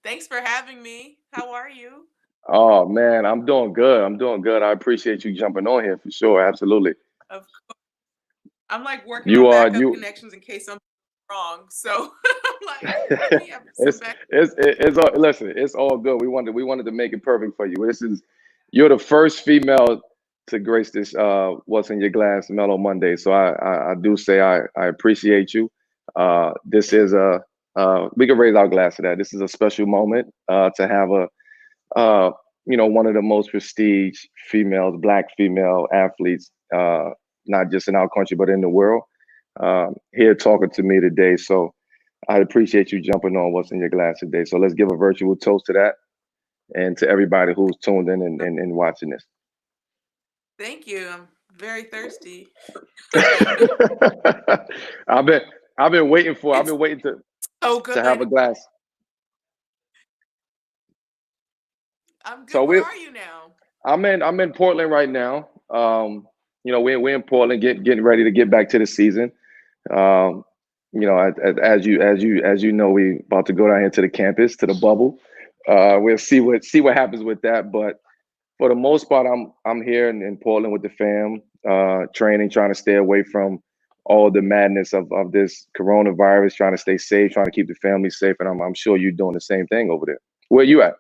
Thanks for having me. How are you? Oh man, I'm doing good. I'm doing good. I appreciate you jumping on here for sure. Absolutely. Of I'm like working You on are backup you. connections in case something's wrong. So I'm like, let me have some it's back. it's all, listen. It's all good. We wanted to make it perfect for you. You're the first female to grace this what's in your glass Mellow Monday. So I do say I appreciate you. This is a we can raise our glass to that. This is a special moment to have a uh, one of the most prestige females, black female athletes, not just in our country but in the world, here talking to me today. So I appreciate you jumping on what's in your glass today. So let's give a virtual toast to that and to everybody who's tuned in and watching this. Thank you. I'm very thirsty. I've been I've been waiting for I've It's been waiting so to have a good. glass. I'm So good. Where are you now? I'm in Portland right now. We're in Portland getting ready to get back to the season. Um, as you know, we about to go down here to the campus to the bubble. We'll see what happens with that. But for the most part, I'm here in Portland with the fam, training, trying to stay away from all the madness of this coronavirus, trying to stay safe, trying to keep the family safe, and I'm sure you're doing the same thing over there. Where you at?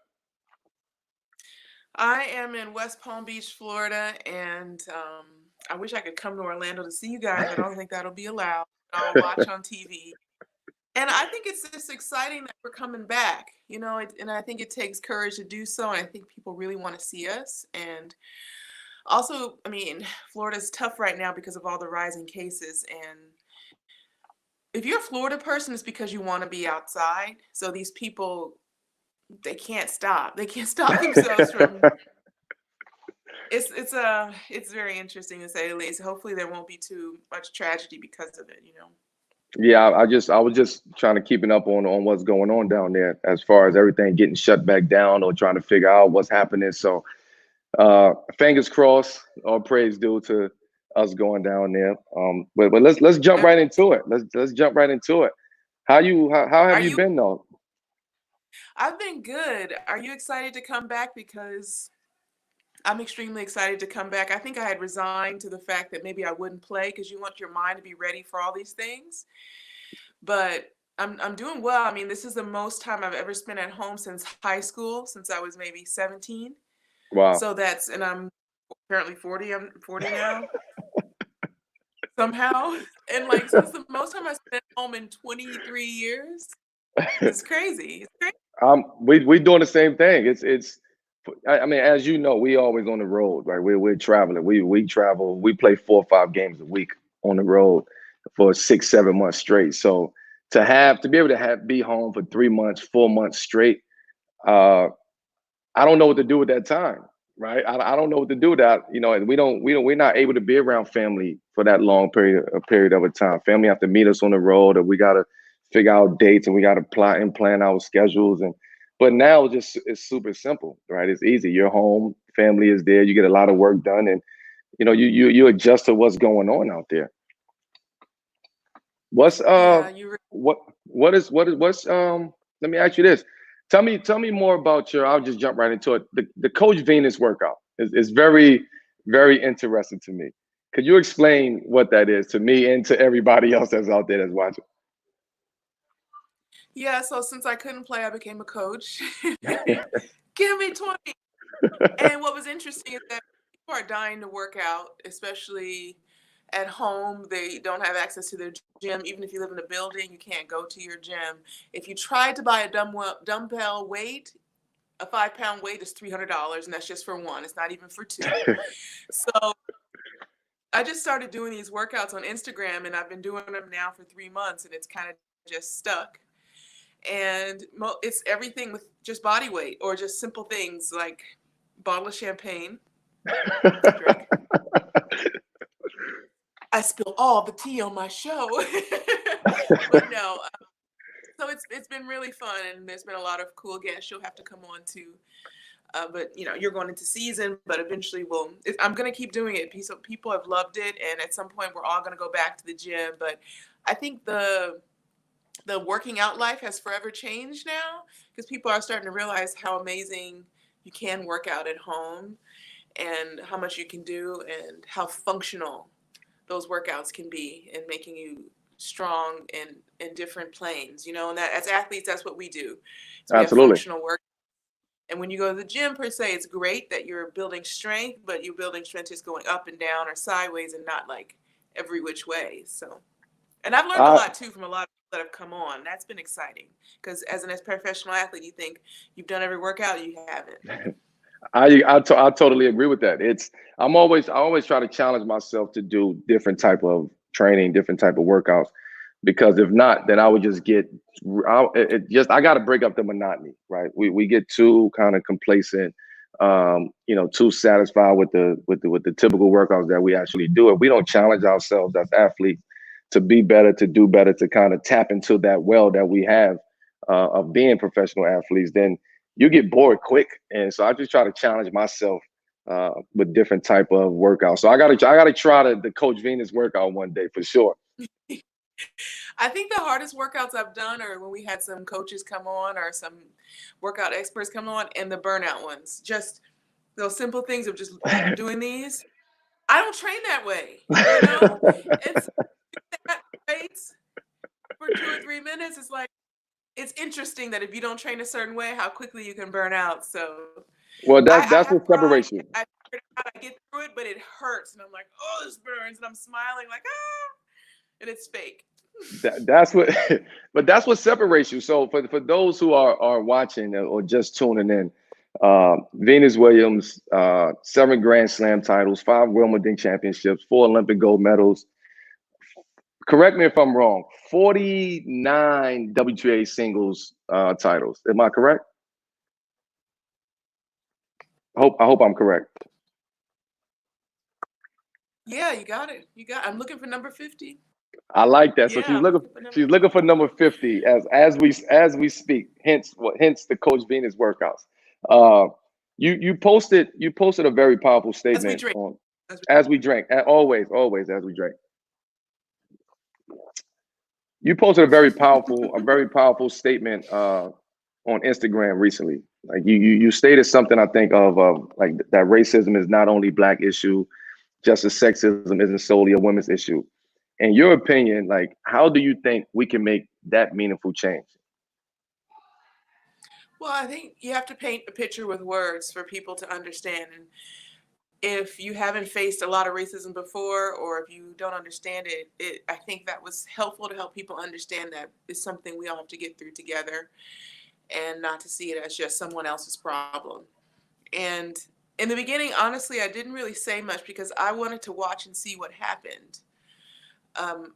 I am in West Palm Beach, Florida, and I wish I could come to Orlando to see you guys. I don't think that'll be allowed. I'll watch on TV. And I think it's just exciting that we're coming back, and I think it takes courage to do so. And I think people really want to see us. And also, I mean, Florida's tough right now because of all the rising cases. And if you're a Florida person, it's because you want to be outside. So these people, they can't stop. They can't stop themselves from. It's very interesting to say the least. Hopefully, there won't be too much tragedy because of it. Yeah, I was just trying to keeping up on what's going on down there as far as everything getting shut back down or trying to figure out what's happening. So fingers crossed, all praise due to us going down there. But let's jump right into it. Let's jump right into it. How have Are you you? been though? I've been good. Are you excited to come back? Because I'm extremely excited to come back. I think I had resigned to the fact that maybe I wouldn't play because you want your mind to be ready for all these things. But I'm doing well. I mean, this is the most time I've ever spent at home since high school, since I was maybe 17. Wow. So and I'm currently 40. I'm 40 now somehow. And like, so it's the most time I spent home in 23 years. It's crazy. It's crazy. We doing the same thing. I mean, as you know, we always on the road, right? We're traveling. We travel. We play 4 or 5 games a week on the road for 6 7 months straight. So to be able to be home for 3 months, 4 months straight, uh, I don't know what to do with that time, right? I don't know what to do with that. And we're not able to be around family for that long period of a time. Family have to meet us on the road, or we gotta figure out dates, and we gotta plot and plan our schedules. But now it's super simple, right? It's easy. You're home, family is there, you get a lot of work done, and you adjust to what's going on out there. What's Yeah, you what what's let me ask you this. Tell me more about your I'll just jump right into it. The Coach Venus workout is very, very interesting to me. Could you explain what that is to me and to everybody else that's out there that's watching? Yeah, so since I couldn't play, I became a coach. Give me 20. And what was interesting is that people are dying to work out, especially at home. They don't have access to their gym. Even if you live in a building, you can't go to your gym. If you tried to buy a dumbbell weight, a 5 pound weight is $300, and that's just for one. It's not even for two. So I just started doing these workouts on Instagram, and I've been doing them now for 3 months, and it's kind of just stuck. And it's everything with just body weight or just simple things like bottle of champagne, drink. I spill all the tea on my show. But no, so it's been really fun, and there's been a lot of cool guests you'll have to come on to. But you're going into season, but eventually I'm going to keep doing it. People have loved it, and at some point we're all going to go back to the gym. But I think the the working out life has forever changed now, because people are starting to realize how amazing you can work out at home and how much you can do and how functional those workouts can be in making you strong in different planes, and that as athletes, that's what we do. So we have Absolutely. functional work. And when you go to the gym per se, it's great that you're building strength, but you're building strength just going up and down or sideways and not like every which way. So, and I've learned a I lot too from a lot of people that have come on. That's been exciting, because as a professional athlete, you think you've done every workout, you haven't. I totally agree with that. I always try to challenge myself to do different type of training, different type of workouts, because if not, then I would just I got to break up the monotony, right? We get too kind of complacent, too satisfied with the typical workouts that we actually do. If we don't challenge ourselves as athletes to be better, to do better, to kind of tap into that well that we have of being professional athletes, then you get bored quick. And so I just try to challenge myself with different type of workouts. So I gotta try the Coach Venus workout one day for sure. I think the hardest workouts I've done are when we had some coaches come on or some workout experts come on, and the burnout ones. Just those simple things of just doing these. I don't train that way, And so that weights for 2 or 3 minutes. It's like, it's interesting that if you don't train a certain way, how quickly you can burn out. So Well, I that's have what pride. separates you. I figured out how to get through it, but it hurts, and I'm like, oh, this burns, and I'm smiling like, and it's fake. That's what, but that's what separates you. So for those who are watching or just tuning in, Venus Williams, 7 Grand Slam titles, 5 Wimbledon championships, 4 Olympic gold medals. Correct me if I'm wrong. 49 WTA singles titles. Am I correct? I hope I'm correct. Yeah, you got it. I'm looking for number 50. I like that. So Yeah, I'm looking for she's number. looking for number 50 as we speak. Hence the Coach Venus workouts. You posted a very powerful As we statement drink. on As we, as we drank. Always as we drank. You posted a very powerful statement on Instagram recently. Like you stated something, I think, of like that racism is not only Black issue, just as sexism isn't solely a women's issue. In your opinion, like, how do you think we can make that meaningful change? well, I think you have to paint a picture with words for people to understand. And if you haven't faced a lot of racism before, or if you don't understand it, I think that was helpful to help people understand that it's something we all have to get through together, and not to see it as just someone else's problem. And in the beginning, honestly, I didn't really say much because I wanted to watch and see what happened.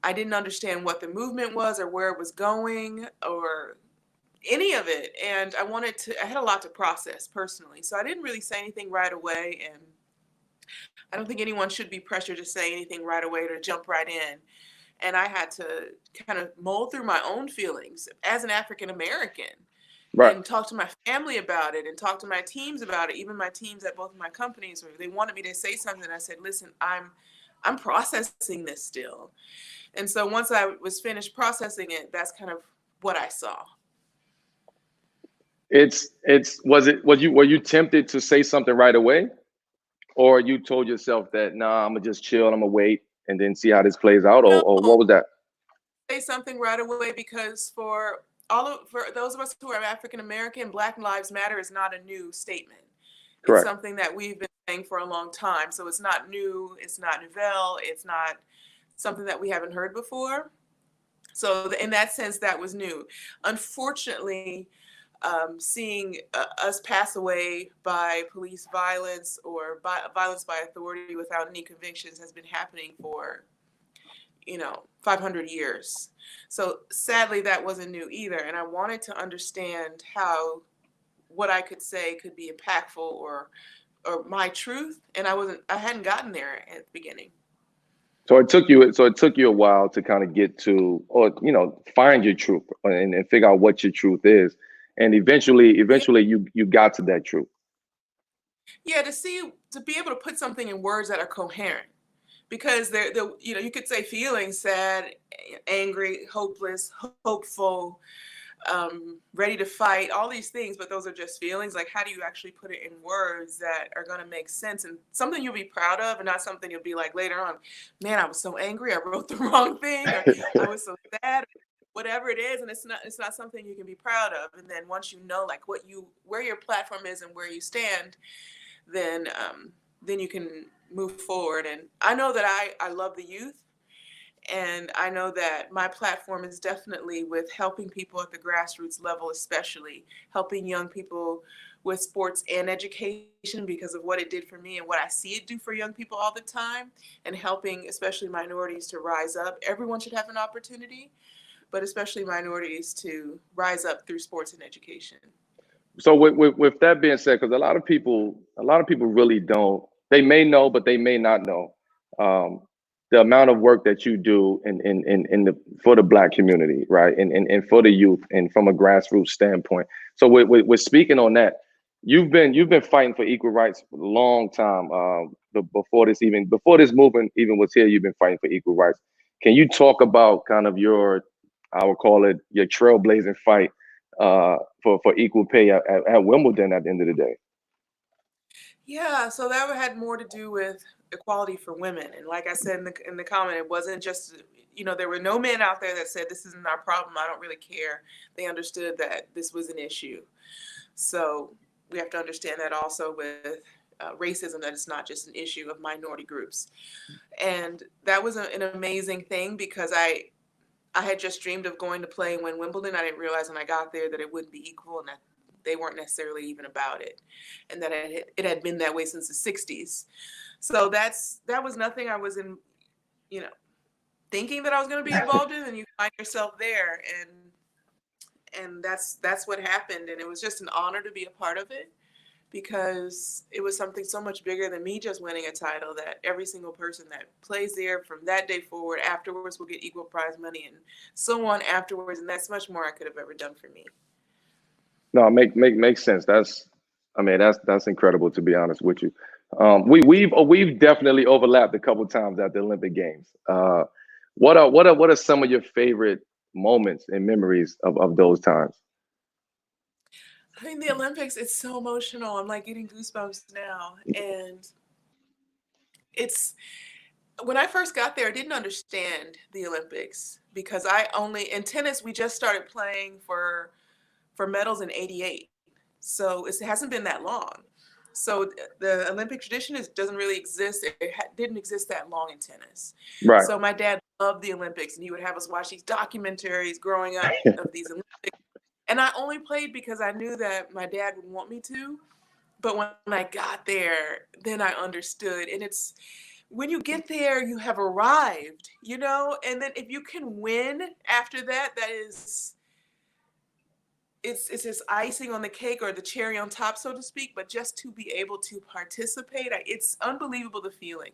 I didn't understand what the movement was or where it was going or any of it. And I had a lot to process personally. So I didn't really say anything right away. And I don't think anyone should be pressured to say anything right away or to jump right in. And I had to kind of mull through my own feelings as an African American Right. and talk to my family about it and talk to my teams about it. Even my teams at both of my companies, where they wanted me to say something, I said, listen, I'm processing this still. And so once I was finished processing it, that's kind of what I saw. Were you tempted to say something right away, or you told yourself that nah, I'm gonna just chill, I'm gonna wait and then see how this plays out, No, or what was that? say something right away, because for those of us who are African American, Black Lives Matter is not a new statement. It's Correct. something that we've been saying for a long time. So it's not new, it's not nouvelle, it's not something that we haven't heard before. So in that sense, that was new. Unfortunately, seeing us pass away by police violence or violence by authority without any convictions has been happening for 500 years. So sadly, that wasn't new either. And I wanted to understand how what I could say could be impactful or my truth. And I hadn't gotten there at the beginning. So it took you a while to kind of get to, or find your truth and figure out what your truth is, and Yeah. eventually you got to that truth. Yeah, to be able to put something in words that are coherent. because you could say feeling sad, angry, hopeless, hopeful, ready to fight, all these things, but those are just feelings. Like, how do you actually put it in words that are going to make sense and something you'll be proud of, and not something you'll be like later on, man, I was so angry, I wrote the wrong thing, or I was so sad, whatever it is, and it's not something you can be proud of. And then once you know like where your platform is and where you stand, then you can move forward. And I know that I love the youth. And I know that my platform is definitely with helping people at the grassroots level, especially helping young people with sports and education because of what it did for me and what I see it do for young people all the time, and helping especially minorities to rise up. Everyone should have an opportunity, but especially minorities to rise up through sports and education. So with that being said, because a lot of people really don't. They may know, but they may not know um, the amount of work that you do in the for the Black community, right? And for the youth, and from a grassroots standpoint. So we're speaking on that. You've been fighting for equal rights for a long time. Before this movement even was here, you've been fighting for equal rights. Can you talk about kind of I would call it your trailblazing fight for equal pay at Wimbledon at the end of the day? Yeah, so that had more to do with equality for women. And like I said in the comment, it wasn't just, there were no men out there that said this isn't our problem, I don't really care. They understood that this was an issue. So we have to understand that also with racism, that it's not just an issue of minority groups. And that was an amazing thing, because I had just dreamed of going to play and win Wimbledon. I didn't realize when I got there that it wouldn't be equal, and that they weren't necessarily even about it, and that it had been that way since the 60s. So that was nothing I was you know, thinking that I was going to be involved in, and you find yourself there, and that's what happened. And it was just an honor to be a part of it, because it was something so much bigger than me just winning a title, that every single person that plays there from that day forward afterwards will get equal prize money and so on afterwards. And that's much more I could have ever done for me. No, makes sense. That's incredible, to be honest with you. We've definitely overlapped a couple times at the Olympic Games. What are some of your favorite moments and memories of those times? I think the Olympics, it's so emotional. I'm like getting goosebumps now. And it's when I first got there, I didn't understand the Olympics, because in tennis, we just started playing for medals in '88. So it hasn't been that long. So the Olympic tradition doesn't really exist. It didn't exist that long in tennis. Right. So my dad loved the Olympics, and he would have us watch these documentaries growing up of these Olympics. And I only played because I knew that my dad would want me to. But when I got there, then I understood. And it's when you get there, you have arrived, and then if you can win after that, that is, it's just icing on the cake, or the cherry on top, so to speak. But just to be able to participate, it's unbelievable, the feeling.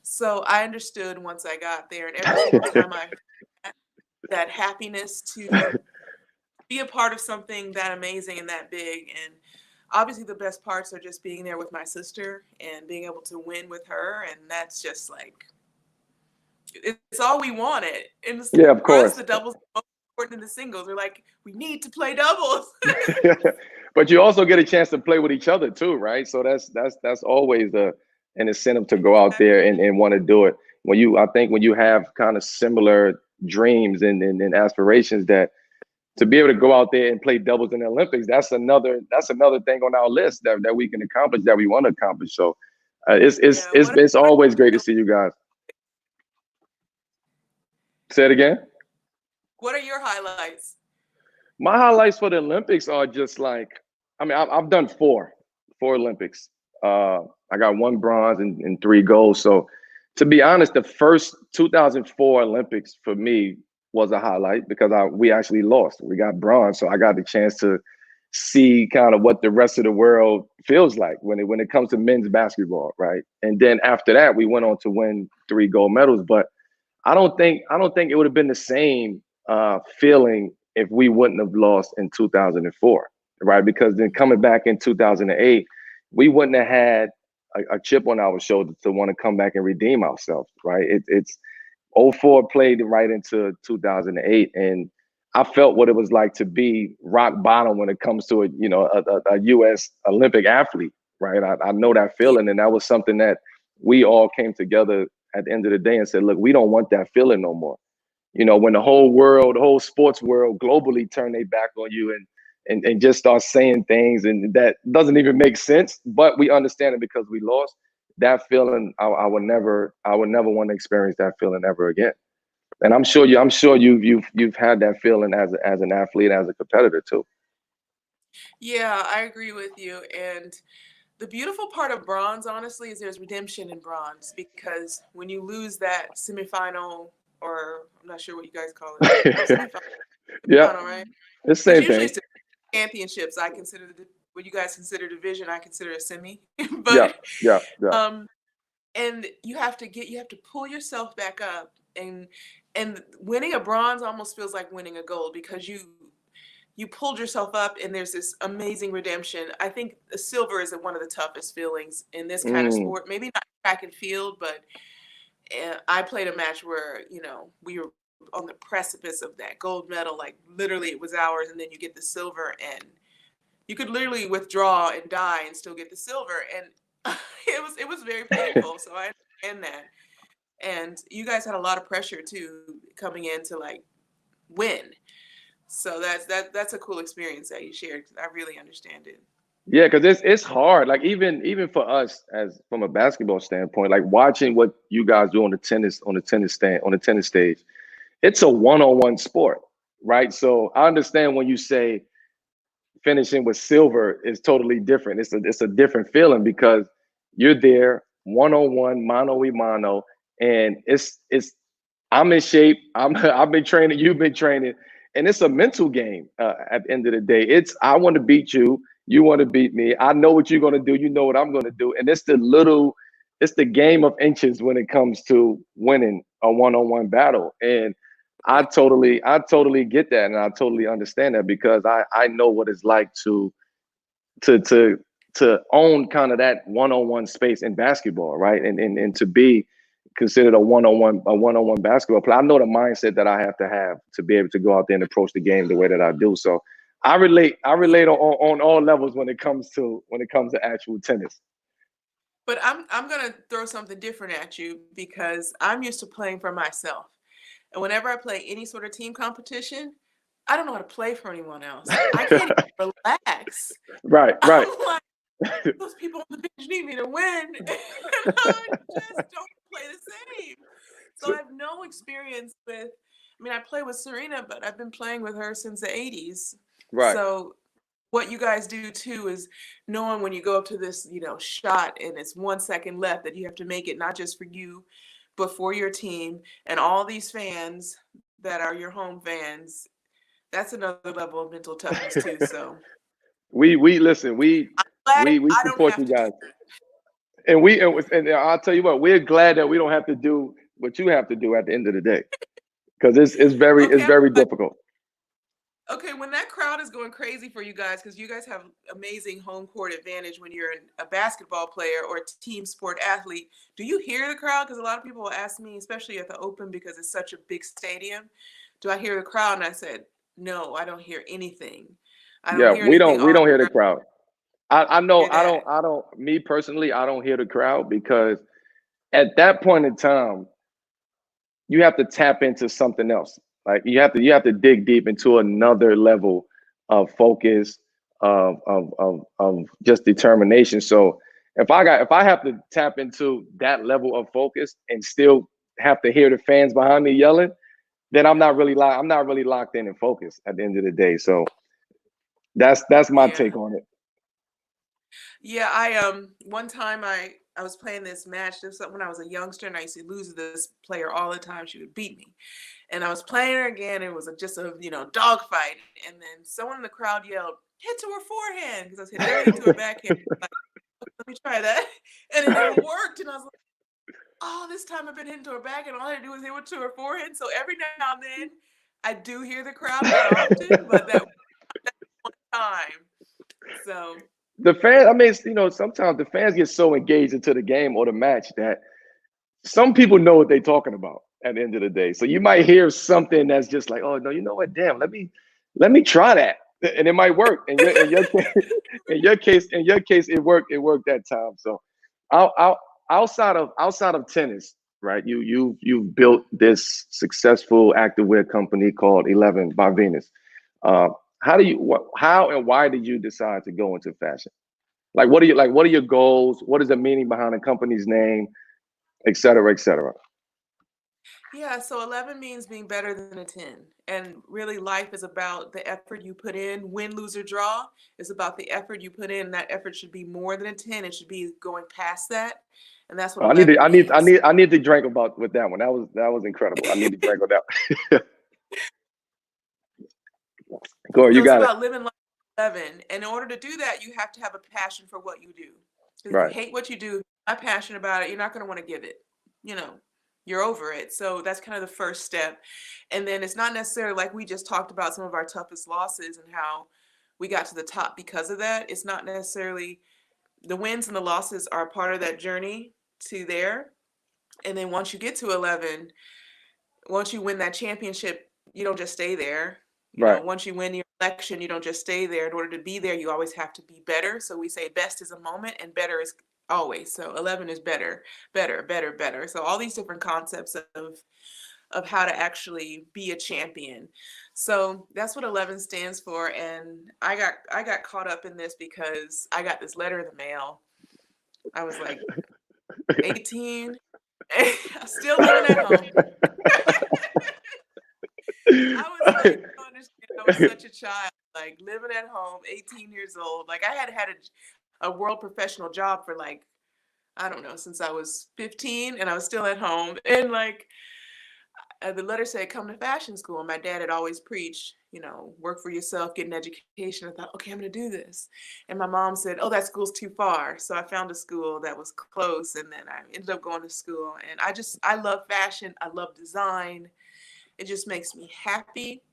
So I understood once I got there, and every single time I had that happiness to be a part of something that amazing and that big. And obviously the best parts are just being there with my sister and being able to win with her. And that's just like, it's all we wanted. And Yeah, of for us, course. the doubles are more important than the singles. We're like, we need to play doubles. But you also get a chance to play with each other too, right? So that's always an incentive to go out there and want to do it. I think when you have kind of similar dreams and aspirations, that to be able to go out there and play doubles in the Olympics, that's another thing on our list that we can accomplish, that we want to accomplish. So it's always great to see you guys. Say it again. What are your highlights? My highlights for the Olympics are just like, I've done four Olympics. I got one bronze and three golds. So to be honest, the first 2004 Olympics for me was a highlight, because we actually lost. We got bronze. So I got the chance to see kind of what the rest of the world feels like when it comes to men's basketball, right? And then after that, we went on to win 3 gold medals. But I don't think it would have been the same feeling if we wouldn't have lost in 2004, right? Because then coming back in 2008, we wouldn't have had a chip on our shoulder to want to come back and redeem ourselves, right? It's '04 played right into 2008, and I felt what it was like to be rock bottom when it comes to a U.S. Olympic athlete, right? I know that Yeah. feeling, and that was something that we all came together at the end of the day and said, look, we don't want that feeling no more. When the whole world, the whole sports world globally turn their back on you and just start saying things and that doesn't even make sense, but we understand it because we lost. That feeling, I would never want to experience that feeling ever again. And I'm sure you've had that feeling as an athlete, as a competitor too. Yeah, I agree with you. And the beautiful part of bronze, honestly, is there's redemption in bronze because when you lose that semifinal, or I'm not sure what you guys call it, semifinal, Yeah, semifinal, right? it's the Because same usually thing. it's the championships. I consider what you guys consider division, I consider a semi. Yeah, But yeah, yeah. um, and you have to pull yourself back up, and winning a bronze almost feels like winning a gold because you pulled yourself up and there's this amazing redemption. I think the silver is one of the toughest feelings in this kind of Mm, sport. Maybe not track and field, but I played a match where, we were on the precipice of that gold medal. Like literally it was ours, and then you get the silver and you could literally withdraw and die and still get the silver. And it was very painful. So I understand that. And you guys had a lot of pressure too coming in to like win. So that's a cool experience that you shared. I really understand it. yeah, because it's hard. Like even for us as from a basketball standpoint, like watching what you guys do on the tennis stage, it's a one-on-one sport, right? So I understand when you say finishing with silver is totally different. It's a different feeling because you're there one on one, mano a mano, and it's I'm in shape. I've been training. You've been training, and it's a mental game. At the end of the day, it's I want to beat you. You want to beat me. I know what you're gonna do. You know what I'm gonna do, and it's the game of inches when it comes to winning a one-on-one battle. And Yeah. I totally get that, and I totally understand that because I know what it's like to to to own kind of that one-on-one space in basketball, right? And to be considered a one-on-one basketball player. I know the mindset that I have to be able to go out there and approach the game the way that I do. So I Yeah. relate on all levels when it comes to actual tennis. But I'm gonna throw something different at you because I'm used to playing for myself. And whenever I play any sort of team competition, I don't know how to play for anyone else. I can't even relax. Right, right. I'm like, those people on the bench need me to win. And I just don't play the same. So I have no experience with, I mean, I play with Serena, but I've been playing with her since the 80s. Right. So what you guys do too is knowing when you go up to this, shot and it's 1 second left that you have to make it not just for you, but for your team and all these fans that are your home fans. That's another level of mental toughness too. So We listen, I'm glad we I don't support have you to do guys. that. And I'll tell you what, we're glad that we don't have to do what you have to do at the end of the day. Because it's Okay, very difficult. okay, when that crowd is going crazy for you guys, because you guys have amazing home court advantage when you're a basketball player or a team sport athlete, do you hear the crowd? Because a lot of people will ask me, especially at the Open, because it's such a big stadium, do I hear the crowd? And I said, no, I don't hear anything. I don't Yeah, hear anything we all don't hear the around. crowd. I know Hear that. I don't me personally, I don't hear the crowd because at that point in time, you have to tap into something else. Like you have to dig deep into another level of focus, of just determination. So if I have to tap into that level of focus and still have to hear the fans behind me yelling, then I'm not really locked in and focused at the end of the day. So that's my Yeah. take on it. Yeah, one time I was playing this match. This was when I was a youngster, and I used to lose to this player all the time. She would beat me, and I was playing her again. It was just a dogfight, and then someone in the crowd yelled, "Hit to her forehand," because I was hitting everything to her backhand. Like, let me try that, and it worked. And I was like, "Oh, this time I've been hitting to her back, and all I had to do was hit to her forehand." So every now and then, I do hear the crowd, not often, but that one time. So. the fans, I mean, sometimes the fans get so engaged into the game or the match that some people know what they're talking about at the end of the day. So you might hear something that's just like, oh no, you know what? Damn, let me try that, and it might work. In your case, it worked. It worked that time. So, out outside of tennis, right? You've built this successful activewear company called 11 by Venus. Uh, how and why did you decide to go into fashion? Like, what are your goals? What is the meaning behind the company's name, et cetera, et cetera? Yeah, so 11 means being better than a 10. And really, life is about the effort you put in. Win, lose, or draw is about the effort you put in. That effort should be more than a 10. It should be going past that. And that's what I need to, 11 I need, I means. need, I need to drink about with that one. That was incredible. I need to drink on that. Go ahead, you So it's got it. about living life 11. And in order to do that, you have to have a passion for what you do. Because if you Right. hate what you do, you're not passionate about it, you're not going to want to give it. You know, you're over it. So that's kind of the first step. And then it's not necessarily like we just talked about some of our toughest losses and how we got to the top because of that. It's not necessarily the wins and the losses are part of that journey to there. And then once you get to 11, once you win that championship, you don't just stay there. You Right. know, once you win your election, you don't just stay there. In order to be there, you always have to be better. So we say best is a moment and better is always. So 11 is better, better, better, better. So all these different concepts of how to actually be a champion. So that's what 11 stands for. And I got caught up in this because I got this letter in the mail. I was like 18, still living at home. I was like, you don't understand. I was such a child, like living at home, 18 years old. Like I had had a world professional job for like, I don't know, since I was 15 and I was still at home. And like the letter said, come to fashion school. And my dad had always preached, you know, work for yourself, get an education. I thought, okay, I'm going to do this. And my mom said, oh, that school's too far. So I found a school that was close. And then I ended up going to school. And I love fashion. I love design. It just makes me happy.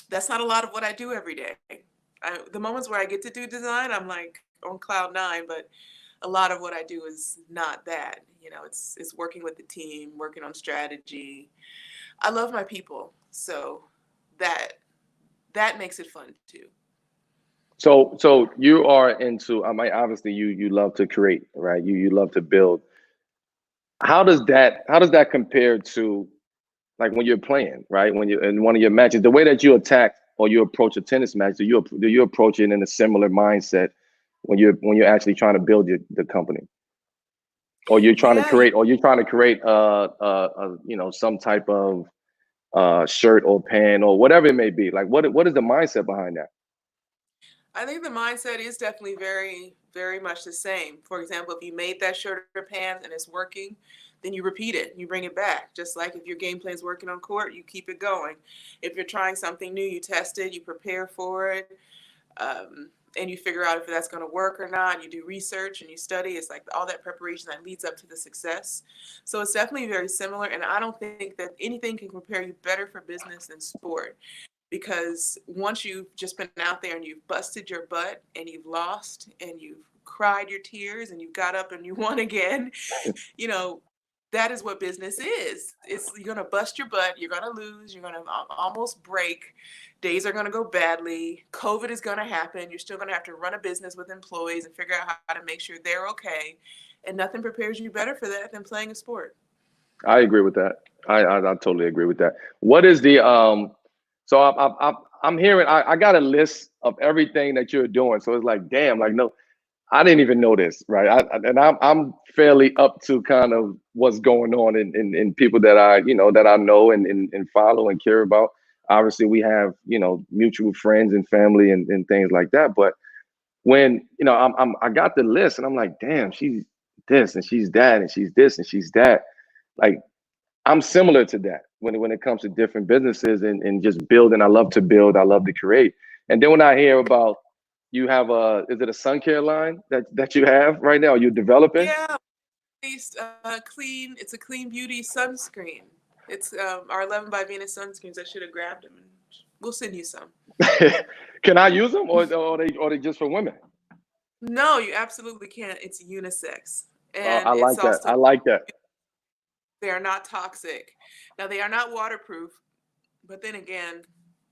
That's not a lot of what I do every day. The moments where I get to do design, I'm like on cloud nine, but a lot of what I do is not that. You know, it's working with the team, working on strategy. I love my people, so that that makes it fun too. So you are into. I mean, obviously, you love to create, right? You love to build. How does that compare to like when you're playing, right? When you're in one of your matches, the way that you attack or you approach a tennis match, do you approach it in a similar mindset when you're actually trying to build the company, or you're trying to Yeah, you, create, some type of shirt or pen or whatever it may be? Like, what is the mindset behind that? I think the mindset is definitely very, very much the same. For example, if you made that shirt or pants and it's working, then you repeat it, you bring it back. Just like if your game plan is working on court, you keep it going. If you're trying something new, you test it, you prepare for it, and you figure out if that's going to work or not. You do research and you study. It's like all that preparation that leads up to the success. So it's definitely very similar. And I don't think that anything can prepare you better for business than sport, because once you've just been out there and you've busted your butt and you've lost and you've cried your tears and you got up and you won again, you know, that is what business is. It's you're gonna bust your butt, you're gonna lose, you're gonna almost break. Days are gonna go badly. COVID is gonna happen. You're still gonna have to run a business with employees and figure out how to make sure they're okay. And nothing prepares you better for that than playing a sport. I agree with that. I totally agree with that. What is the So I'm hearing. I got a list of everything that you're doing. So it's like, damn, like no, I didn't even know this, right? I'm fairly up to kind of what's going on in people that I know and follow and care about. Obviously, we have mutual friends and family and things like that. But when I got the list and I'm like, damn, she's this and she's that and she's this and she's that. Like I'm similar to that when it comes to different businesses and just building. I love to build. I love to create. And then when I hear about you have is it a sun care line that you have right now? You're developing? Yeah, released clean. It's a clean beauty sunscreen. It's our 11 by Venus sunscreens. I should have grabbed them, and we'll send you some. Can I use them or are they just for women? No, you absolutely can't. It's unisex. And I it's like that. also, I like that. they are not toxic. Now, they are not waterproof, but then again,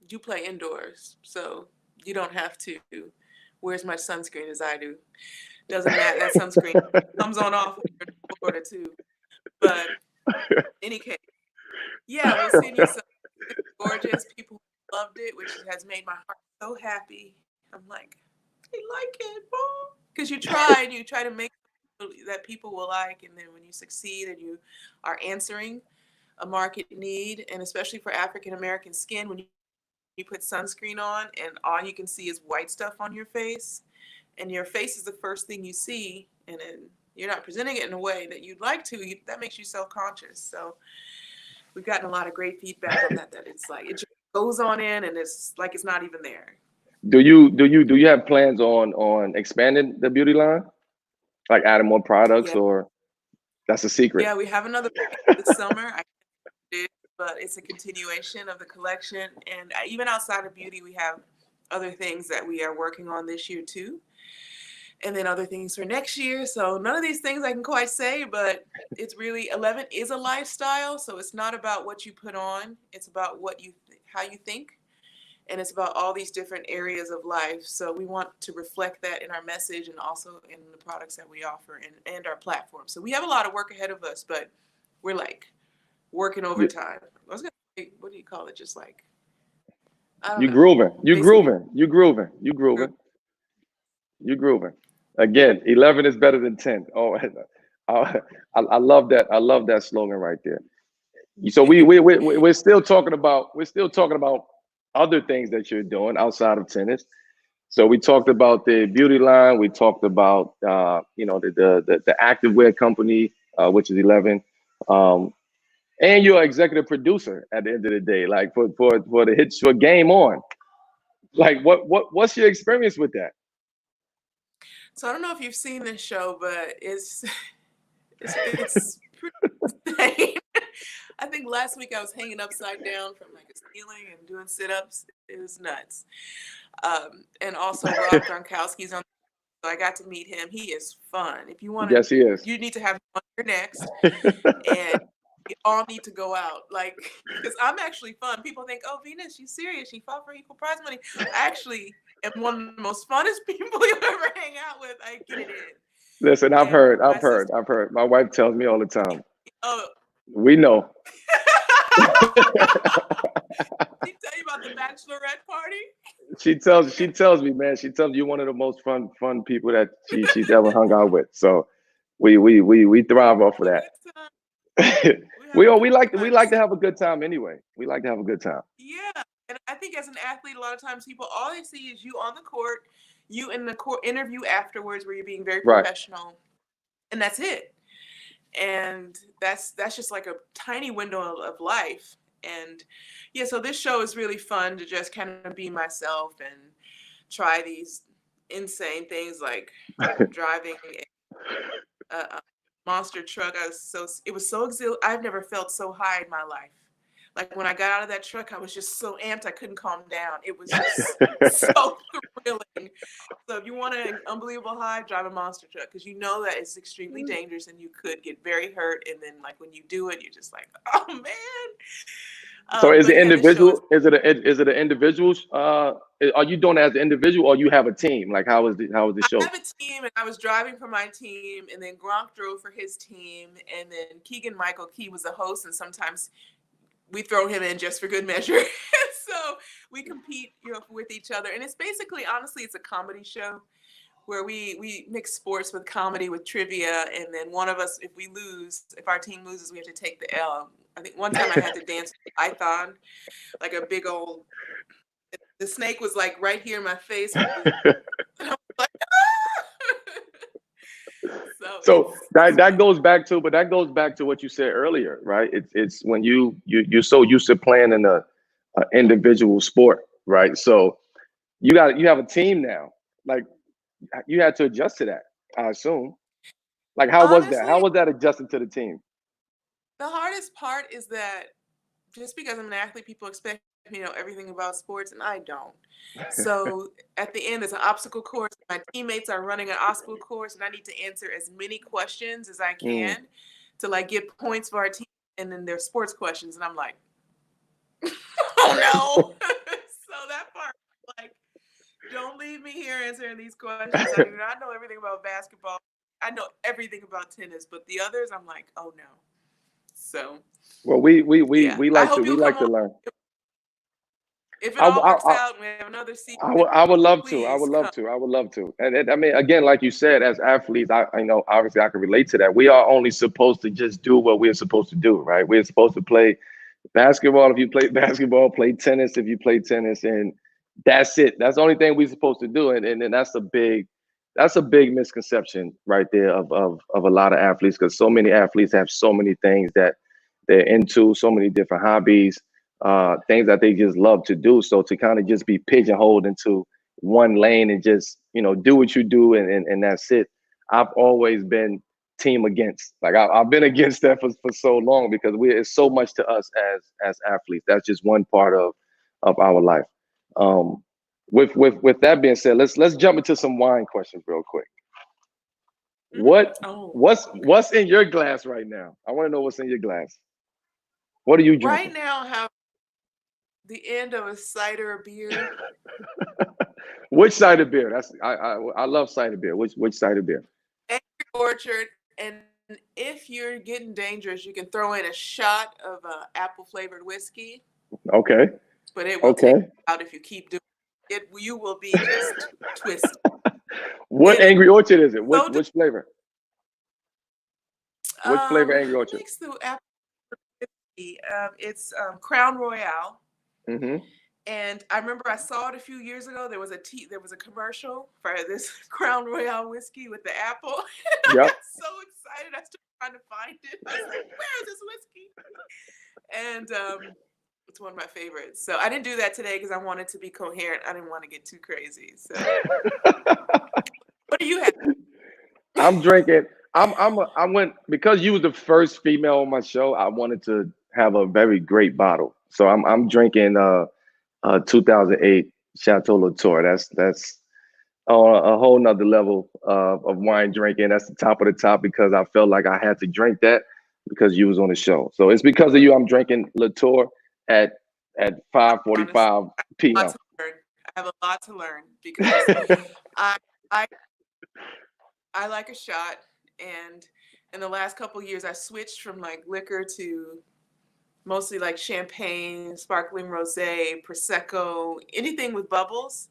you play indoors, so you don't have to wear as much sunscreen as I do. Doesn't matter. That sunscreen comes on off when you're in Florida too. But any case, yeah, we'll send you some. It's gorgeous. People loved it, which has made my heart so happy. I'm like, I like it, because you try to make that people will like, and then when you succeed and you are answering a market need, and especially for African American skin, when you put sunscreen on and all you can see is white stuff on your face, and your face is the first thing you see, and then you're not presenting it in a way that you'd like to, that makes you self-conscious. So we've gotten a lot of great feedback on that, that it's like it just goes on in and it's like it's not even there. Do you have plans on expanding the beauty line, like adding more products, Yeah, or that's a secret? yeah, we have another this summer. I did, but it's a continuation of the collection, and even outside of beauty, we have other things that we are working on this year too, and then other things for next year. So none of these things I can quite say, but it's really 11 is a lifestyle, so it's not about what you put on, it's about how you think, and it's about all these different areas of life. So we want to reflect that in our message and also in the products that we offer, and our platform. So we have a lot of work ahead of us, but we're like working You overtime. I was gonna say, what do you call it? Just like, I don't you know. grooving. You Basically, grooving. You grooving. You grooving. You grooving. Again, 11 is better than 10. Oh, I love that. I love that slogan right there. So we're still talking about other things that you're doing outside of tennis. So we talked about the beauty line. We talked about the activewear company, which is 11, um, and you're executive producer at the end of the day. Like for the hits for Game On. Like what's your experience with that? so I don't know if you've seen this show, but it's pretty insane. I think last week I was hanging upside down from like a ceiling and doing sit-ups. It was nuts. And also Rob Gronkowski's on. So I got to meet him. He is fun. If you want to, Yes, he is. you need to have him on your next, and we all need to go out. Like, because I'm actually fun. People think, oh, Venus, she's serious. She fought for equal prize money. I actually am one of the most funnest people you'll ever hang out with. I get it Listen, in. I've And heard, I've my heard, sister, I've heard. My wife tells me all the time. oh, We know. she tell you about the bachelorette party? She tells me, man. She tells me you're one of the most fun people that she's ever hung out with. So we We thrive off have of a that. good time. We have we a all good we like time. to have a good time anyway. We like to have a good time. Yeah, and I think as an athlete, a lot of times people all they see is you on the court, you in the court interview afterwards, where you're being very Right. professional, and that's it. And that's just like a tiny window of life. And yeah, so this show is really fun to just kind of be myself and try these insane things like driving a monster truck. It was so I've never felt so high in my life. Like when I got out of that truck, I was just so amped I couldn't calm down. It was just so thrilling. So if you want an unbelievable high, drive a monster truck, because you know that it's extremely dangerous and you could get very hurt. And then like when you do it, you're just like, oh man. So is it But yeah, this show is. individual? Is it an individuals? Are you doing it as an individual, or you have a team? Like how is the I show? have a team, and I was driving for my team, and then Gronk drove for his team, and then Keegan Michael Key was the host, and sometimes we throw him in just for good measure. So we compete, with each other, and it's basically, honestly, it's a comedy show where we mix sports with comedy with trivia, and then one of us, if our team loses, we have to take the L. I think one time I had to dance python, like a big old. The snake was like right here in my face, and I was like, ah! So So it's that fun. goes back to, but that goes back to what you said earlier, right? It's when you're so used to playing in a individual sport, right? So you have a team now. Like you had to adjust to that, I assume. Like how was that? How Honestly, was that adjusting to the team? the hardest part is that just because I'm an athlete, people expect everything about sports, and I don't. So at the end, there's an obstacle course. My teammates are running an obstacle course, and I need to answer as many questions as I Mm. can to like get points for our team. And then there's sports questions, and I'm like, oh no. So that part, like, don't leave me here answering these questions. I do not know everything about basketball. I know everything about tennis, but the others, I'm like, oh no. So Well, we we we yeah, we I like to hope we you'll come like on to learn. if it I, all I, works I, out and we have another season. I would love to. I Please would love come. to. I would love to. And I mean, again, like you said, as athletes, I know obviously I can relate to that. We are only supposed to just do what we're supposed to do, right? We're supposed to play basketball if you play basketball, play tennis if you play tennis, and that's it. That's the only thing we're supposed to do. And that's a big misconception right there of a lot of athletes, because so many athletes have so many things that they're into, so many different hobbies, things that they just love to do. So to kind of just be pigeonholed into one lane and just, do what you do, and that's it. I've always been team against. Like I've been against that for so long, because it's so much to us as athletes. That's just one part of our life. Um, with that being said, let's jump into some wine questions real quick. What Oh, okay. what's in your glass right now? I want to know what's in your glass. What are you Right drinking? now, I have the end of a cider beer. Which cider beer? I love cider beer. Which cider beer? Angry Orchard, and if you're getting dangerous, you can throw in a shot of apple flavored whiskey, Okay. but it will take Okay. you out if you keep doing it. You will be just twisted. What It is Angry Orchard is it? Which so. which flavor? Which flavor Angry Who Orchard? makes the apple whiskey? It's Crown Royale. Mm-hmm. And I remember I saw it a few years ago. There was a commercial for this Crown Royale whiskey with the apple. And I Yep. got so excited. I started trying to find it. I was like, where is this whiskey? And it's one of my favorites. So I didn't do that today because I wanted to be coherent. I didn't want to get too crazy. So what do you have? I'm drinking. I went because you was the first female on my show. I wanted to have a very great bottle, so I'm drinking 2008 Chateau Latour. That's a whole nother level of wine drinking. That's the top of the top, because I felt like I had to drink that because you was on the show. So it's because of you I'm drinking Latour at at Honestly, 5:45 a lot p.m. to learn. I have a lot to learn because I I I like a shot, and in the last couple of years I switched from like liquor to mostly like champagne, sparkling rosé, prosecco, anything with bubbles,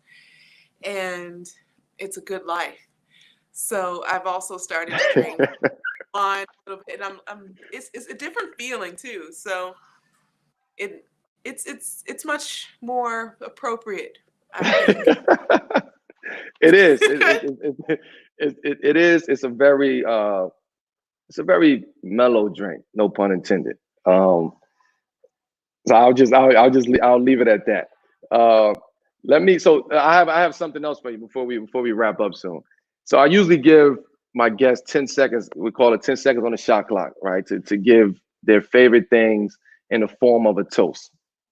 and it's a good life. So I've also started to drink wine a little bit, and it's a different feeling too. So it it's much more appropriate, I think. It is. It is. It's a very mellow drink. No pun intended. So I'll leave it at that. Uh, let me. So I have something else for you before we wrap up soon. So I usually give my guests 10 seconds. We call it 10 seconds on the shot clock, right? To give their favorite things in the form of a toast,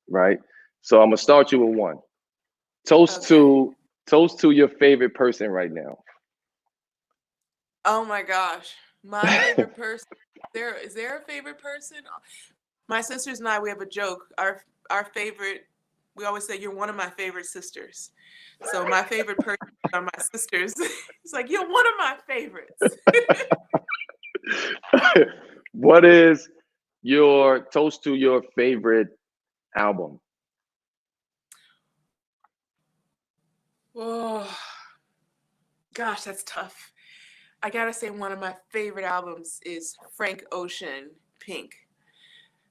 right? So I'm gonna start you with one. Toast Okay. to toast to your favorite person right now. Oh my gosh. My favorite person. Is there a favorite person? My sisters and I, we have a joke. Our favorite, we always say you're one of my favorite sisters. So my favorite person are my sisters. It's like you're one of my favorites. What is your toast to your favorite album? Oh gosh, that's tough. I gotta say one of my favorite albums is Frank Ocean, Pink.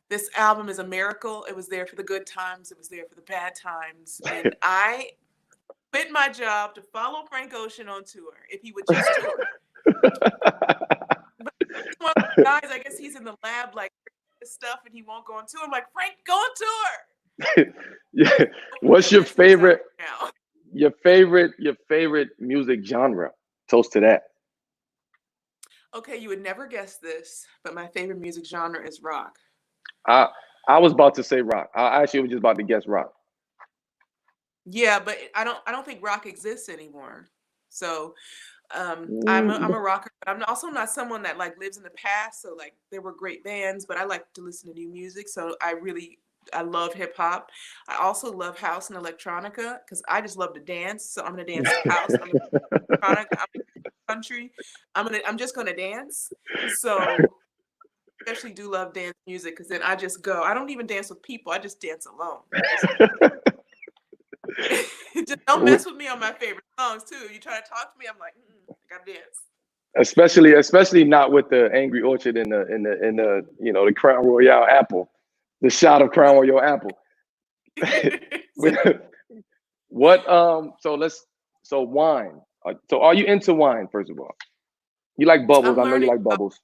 This album is a miracle. It was there for the good times. It was there for the bad times. And I quit my job to follow Frank Ocean on tour if he would just tour. But he's one of the guys, I guess he's in the lab like this stuff and he won't go on tour. I'm like, Frank, go on tour. Yeah. Hopefully What's the best is out now. your favorite music genre? Toast to that. Okay, you would never guess this, but my favorite music genre is rock. I I was about to say rock. I actually was just about to guess rock. Yeah, but I don't think rock exists anymore. So I'm Mm, a rocker, but I'm also not someone that like lives in the past. So like there were great bands, but I like to listen to new music. So I love hip hop. I also love house and electronica because I just love to dance. So I'm gonna dance to house. I'm gonna electronica. I'm country. I'm just gonna dance. So especially do love dance music because then I just go. I don't even dance with people. I just dance alone. Just don't mess with me on my favorite songs too. You try to talk to me, I'm like, I gotta dance. especially not with the Angry Orchard and the the Crown Royale apple, the shot of Crown No. Royale apple. So, What so wine. So are you into wine first of all? You like bubbles. I'm I know you learning. like bubbles.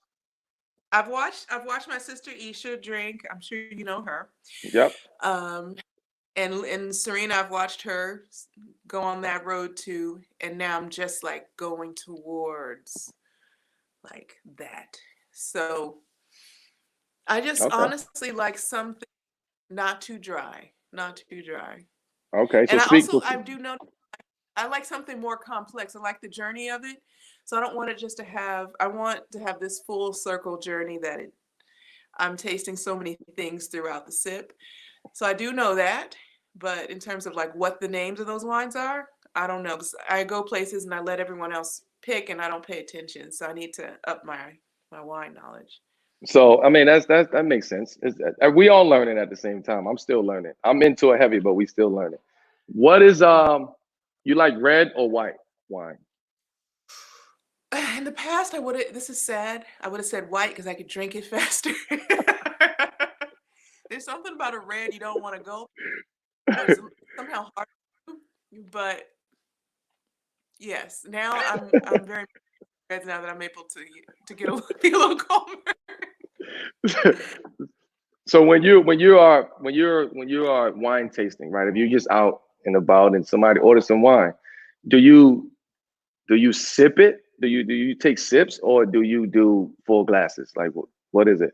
I've watched my sister Isha drink. I'm sure you know her. Yep. Um, and Serena, I've watched her go on that road too, and now I'm just like going towards like that. So I just Okay. honestly like something not too dry, not too dry. Okay. So And speak so I do know I like something more complex. I like the journey of it. So I don't want it just to have, I want to have this full circle journey that I'm tasting so many things throughout the sip. So I do know that. But in terms of like what the names of those wines are, I don't know. 'Cause I go places and I let everyone else pick and I don't pay attention. So I need to up my wine knowledge. So I mean that makes sense. We all learning at the same time. I'm still learning. I'm into it heavy, but we still learning. What is Mm. you like red or white wine? In the past, I would have, this is sad, I would have said white because I could drink it faster. There's something about a red you don't want to go, or it's somehow hard to do, but yes, now I'm very red now that I'm able to get a be a little calmer. So when you are wine tasting, right? If you're just out and about and somebody orders some wine, do you do you sip it? Do you take sips or do you do full glasses? Like what is it?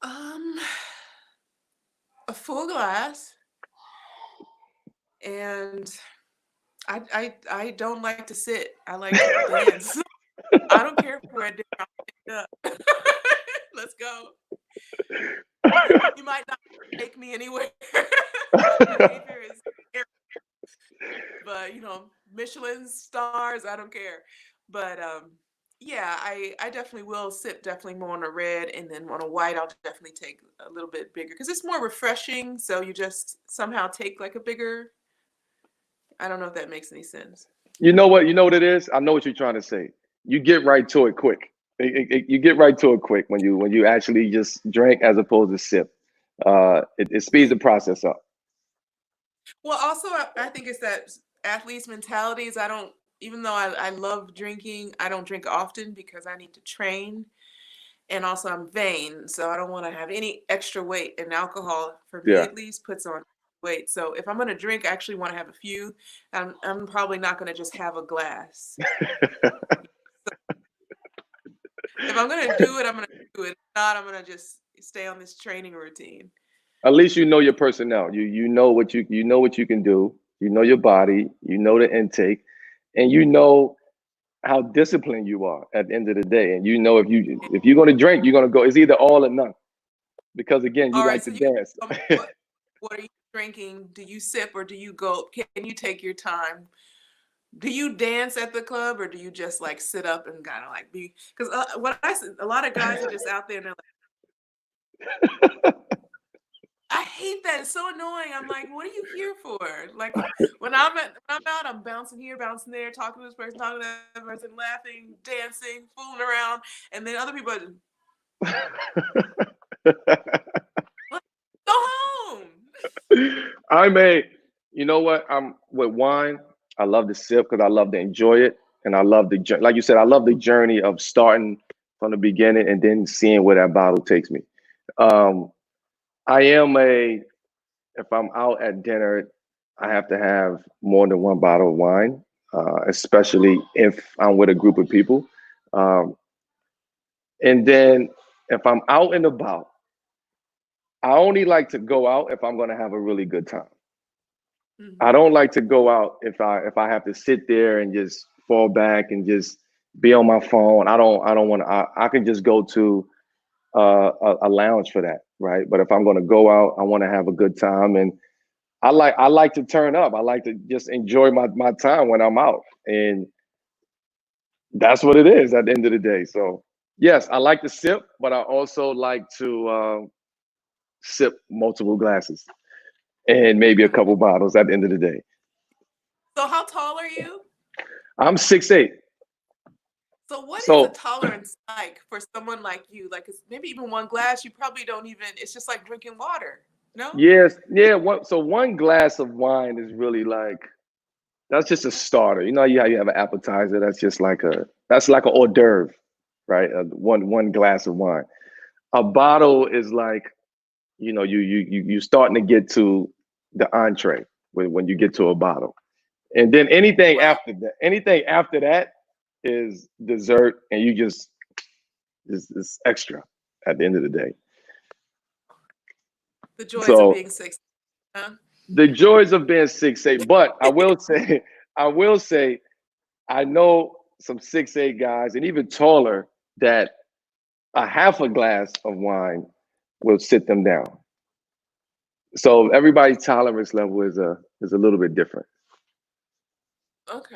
Um, a full glass, and I don't like to sit. I like to dance. I don't care if we're at dinner. I'll stand up. Let's go. You might not take me anywhere. My behavior is scary, but Michelin stars, I don't care. But yeah, I definitely will sip definitely more on a red, and then on a white I'll definitely take a little bit bigger because it's more refreshing. So you just somehow take like a bigger. I don't know if that makes any sense. You know what it is? I know what you're trying to say. You get right to it quick. You get right to it quick when you actually just drink as opposed to sip. It speeds Yeah. the process up. Well, also I think it's that athletes' mentalities. I don't, even though I love drinking, I don't drink often because I need to train. And also I'm vain, so I don't want to have any extra weight. And alcohol, for me Yeah. at least, puts on weight. So if I'm going to drink, I actually want to have a few. I'm probably not going to just have a glass. If I'm going to do it, I'm going to do it. If not, I'm going to just stay on this training routine. At least you know your personnel. You know you know what you can do. You know your body. You know the intake, and you know how disciplined you are at the end of the day. And you know if you're gonna drink, you're gonna go. It's either all or none. Because again, you All right, like to so you can dance. tell me what are you drinking? Do you sip or do you go? Can you take your time? Do you dance at the club or do you just like sit up and kind of like be? Because what I see, a lot of guys are just out there and they're like, I hate that. It's so annoying. I'm like, what are you here for? Like when I'm out, I'm bouncing here, bouncing there, talking to this person, talking to that person, laughing, dancing, fooling around, and then other people are just, like, go home. I'm a, you know what? I'm with wine. I love to sip because I love to enjoy it, and I love like you said, I love the journey of starting from the beginning and then seeing where that bottle takes me. Um, I am a, if I'm out at dinner, I have to have more than one bottle of wine, especially if I'm with a group of people. Um, and then if I'm out and about, I only like to go out if I'm going to have a really good time. Mhm. I don't like to go out if I have to sit there and just fall back and just be on my phone. I don't want to. I can just go to a lounge for that, right? But if I'm going to go out, I want to have a good time, and I like to turn up. I like to just enjoy my time when I'm out, and that's what it is at the end of the day. So yes, I like to sip, but I also like to sip multiple glasses and maybe a Okay. couple bottles at the end of the day. So how tall are you? I'm 6'8". So what is the So tolerance like for someone like you? Like it's maybe even one glass, you probably don't even, it's just like drinking water. No? yes, yeah. One glass of wine is really like that's just a starter. You know, you have an appetizer. That's like a hors d'oeuvre, right? One glass of wine. A bottle is like you starting to get to the entree when you get to a bottle, and then Wow. anything after that is dessert, and you just is extra at the end of the day. The joys of So being 6. Huh? the joys of being 6'8", but I will say, I will say, I know some 6'8" guys and even taller that a half a glass of wine will sit them down. So everybody's tolerance level is a little bit different. Okay.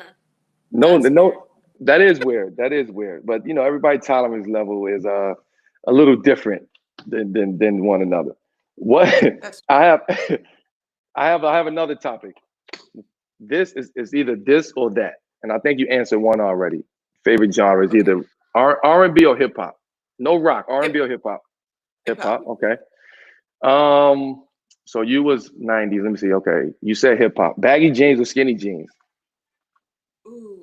No, That's weird. no, that is weird. That is weird. But everybody's tolerance level is a little different than one another. What That's I have I have another topic. This is either this or that, and I think you answered one already. Favorite genre is okay. either R&B or hip hop. No rock, R&B Hip or hip hop. hip Hip hop. hop, okay. Um, so you was 90s. Let me see. Okay, you said hip hop. Baggy jeans or skinny jeans? Ooh.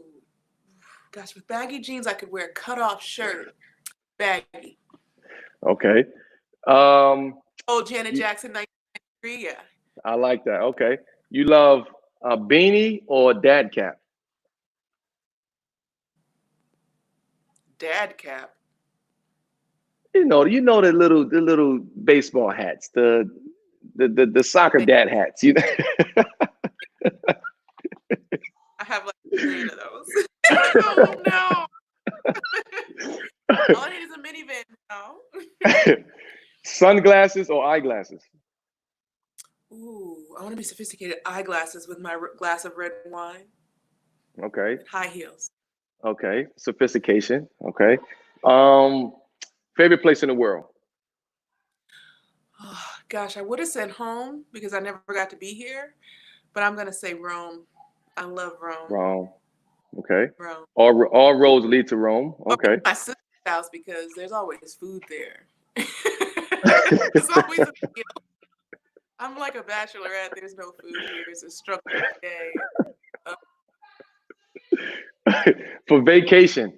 Gosh, with baggy jeans, I could wear a cut-off shirt. Baggy. Okay. Um, Oh, Janet you, Jackson, 1993. Yeah. I like that. Okay. You love a beanie or a dad cap? Dad cap. You know the little baseball hats, the soccer I dad hats. have like a million of those. Oh no. All I need is a minivan now. Sunglasses or eyeglasses? Ooh, I want to be sophisticated. Eyeglasses with my glass of red wine Okay. and high heels. Okay. Sophistication. Okay. Um, favorite place in the world? Oh, gosh, I would have said home because I never got to be here, but I'm gonna say Rome. I love Rome. Rome. Okay. Rome. All roads lead to Rome. Or maybe Okay. my sister's house because there's always food there. There's always a meal. I'm like a bachelorette. There's no food here. It's a struggle every day. Uh, For vacation,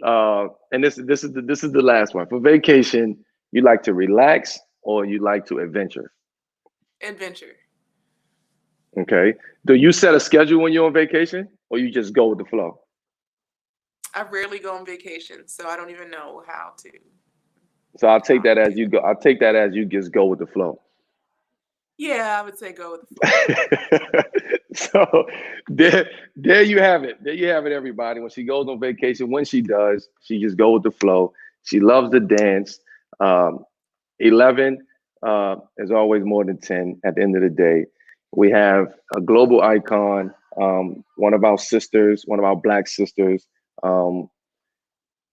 and this is the last one. For vacation, you like to relax or you like to adventure? adventure. Okay. Do you set a schedule when you're on vacation, or you just go with the flow? I rarely go on vacation, so I don't even know So I'll take how that to as do you that. go. I'll take that as you just go with the flow. Yeah, I would say go with the flow. So there you have it. There you have it, everybody. When she goes on vacation, when she does, she just go with the flow. She loves to dance. 11 is always more than 10 at the end of the day. We have a global icon, one of our sisters, one of our Black sisters. Um,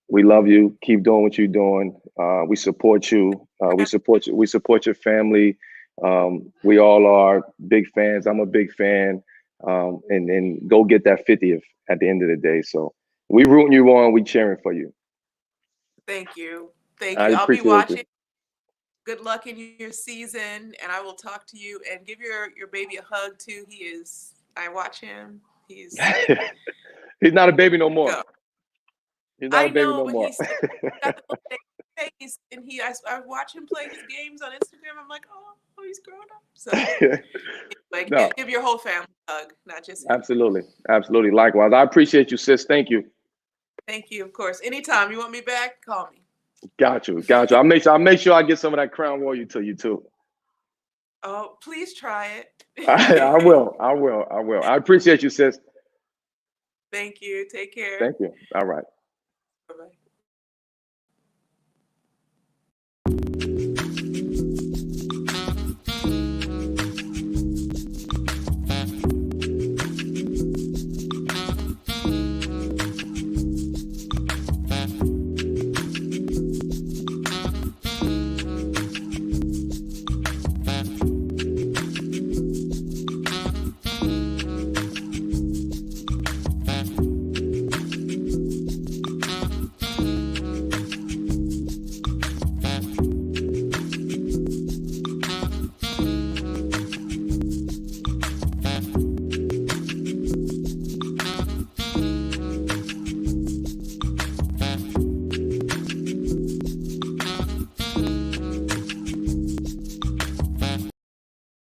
we love you. Keep doing what you're doing. We support you. We support you. We support your family. We all are big fans. I'm a big fan. And go get that 50th at the end of the day. So we rooting you on. We cheering for you. Thank you. Thank I you. I'll be appreciate watching. you. Good luck in your season, and I will talk to you and give your baby a hug too. He is. I watch him. He's He's not a baby no more. go. He's not I a baby know, no but more. he's still got the little baby face, and I watch him play his games on Instagram. I'm like, oh, he's grown up. So, like, No, give your whole family a hug, not just him. absolutely. Absolutely. Likewise. I appreciate you, sis. Thank you. Thank you, of course. Anytime you want me back, call me. Got you. Got you. I'll make sure I get some of that Crown Royal to you too. Oh, please try it. I will. I will. I will. I appreciate you, sis. Thank you. Take care. Thank you. All right. Bye bye.